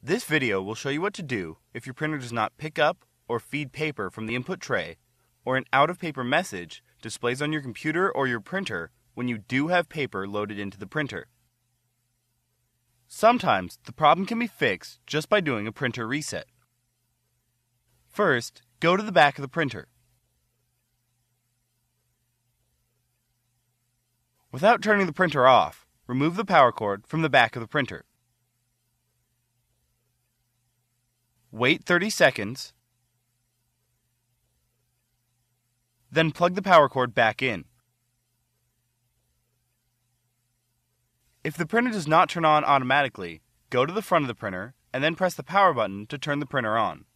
This video will show you what to do if your printer does not pick up or feed paper from the input tray, or an out-of-paper message displays on your computer or your printer when you do have paper loaded into the printer. Sometimes the problem can be fixed just by doing a printer reset. First, go to the back of the printer. Without turning the printer off, remove the power cord from the back of the printer. Wait 30 seconds, then plug the power cord back in. If the printer does not turn on automatically, go to the front of the printer and then press the power button to turn the printer on.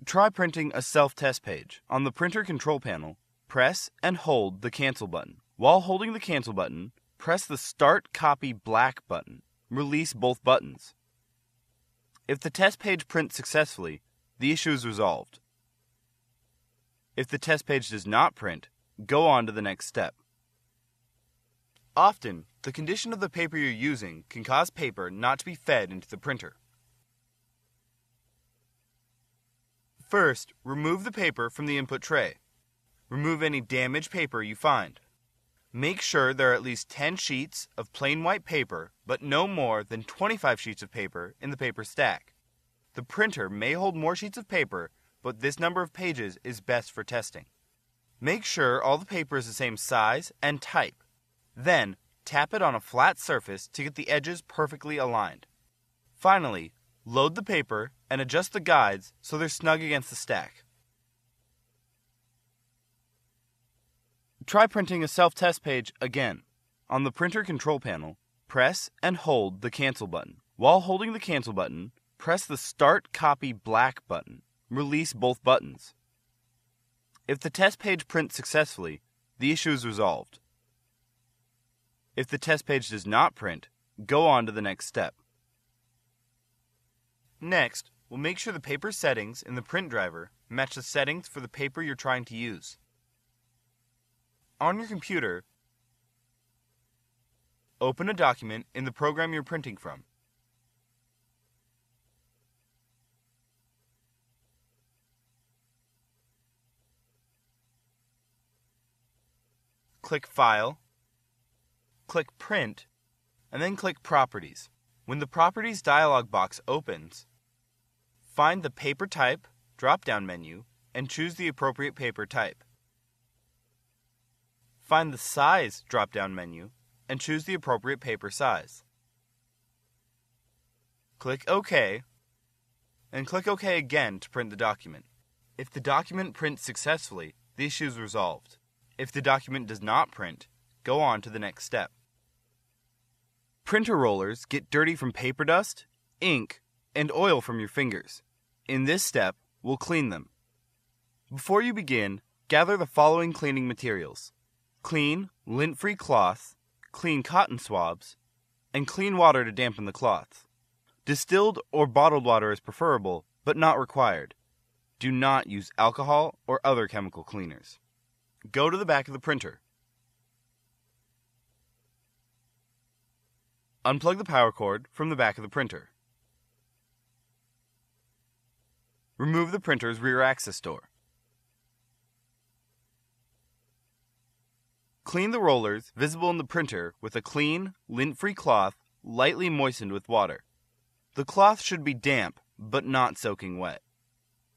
Try printing a self-test page. On the printer control panel, press and hold the cancel button. While holding the cancel button, press the Start Copy Black button. Release both buttons. If the test page prints successfully, the issue is resolved. If the test page does not print, go on to the next step. Often, the condition of the paper you're using can cause paper not to be fed into the printer. First, remove the paper from the input tray. Remove any damaged paper you find. Make sure there are at least 10 sheets of plain white paper, but no more than 25 sheets of paper in the paper stack. The printer may hold more sheets of paper, but this number of pages is best for testing. Make sure all the paper is the same size and type. Then, tap it on a flat surface to get the edges perfectly aligned. Finally, load the paper and adjust the guides so they're snug against the stack. Try printing a self-test page again. On the printer control panel, press and hold the cancel button. While holding the cancel button, press the Start Copy Black button. Release both buttons. If the test page prints successfully, the issue is resolved. If the test page does not print, go on to the next step. Next, we'll make sure the paper settings in the print driver match the settings for the paper you're trying to use. On your computer, open a document in the program you're printing from. Click File, click Print, and then click Properties. When the Properties dialog box opens, find the Paper Type drop-down menu and choose the appropriate paper type. Find the Size drop-down menu and choose the appropriate paper size. Click OK, and click OK again to print the document. If the document prints successfully, the issue is resolved. If the document does not print, go on to the next step. Printer rollers get dirty from paper dust, ink, and oil from your fingers. In this step, we'll clean them. Before you begin, gather the following cleaning materials: clean, lint-free cloth, clean cotton swabs, and clean water to dampen the cloth. Distilled or bottled water is preferable, but not required. Do not use alcohol or other chemical cleaners. Go to the back of the printer. Unplug the power cord from the back of the printer. Remove the printer's rear access door. Clean the rollers visible in the printer with a clean, lint-free cloth lightly moistened with water. The cloth should be damp, but not soaking wet.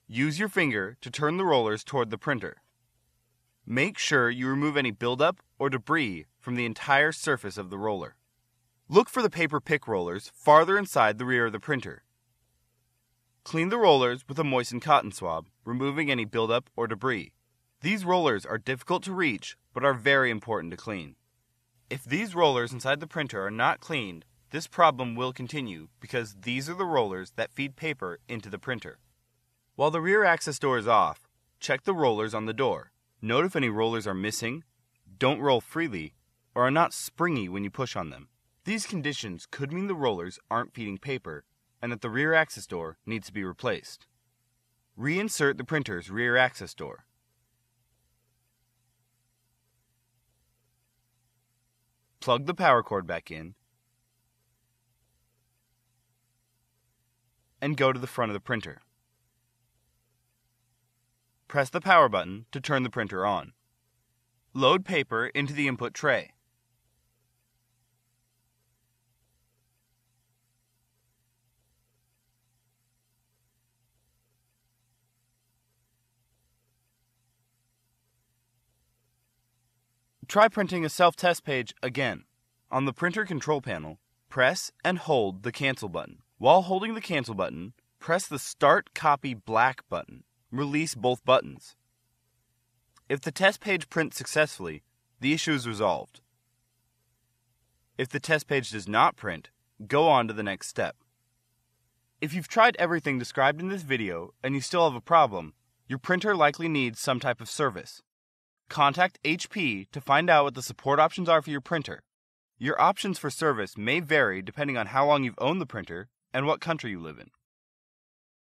Use your finger to turn the rollers toward the printer. Make sure you remove any buildup or debris from the entire surface of the roller. Look for the paper pick rollers farther inside the rear of the printer. Clean the rollers with a moistened cotton swab, removing any buildup or debris. These rollers are difficult to reach, but are very important to clean. If these rollers inside the printer are not cleaned, this problem will continue because these are the rollers that feed paper into the printer. While the rear access door is off, check the rollers on the door. Note if any rollers are missing, don't roll freely, or are not springy when you push on them. These conditions could mean the rollers aren't feeding paper and that the rear access door needs to be replaced. Reinsert the printer's rear access door. Plug the power cord back in and go to the front of the printer. Press the power button to turn the printer on. Load paper into the input tray. Try printing a self-test page again. On the printer control panel, press and hold the Cancel button. While holding the Cancel button, press the Start Copy Black button. Release both buttons. If the test page prints successfully, the issue is resolved. If the test page does not print, go on to the next step. If you've tried everything described in this video and you still have a problem, your printer likely needs some type of service. Contact HP to find out what the support options are for your printer. Your options for service may vary depending on how long you've owned the printer and what country you live in.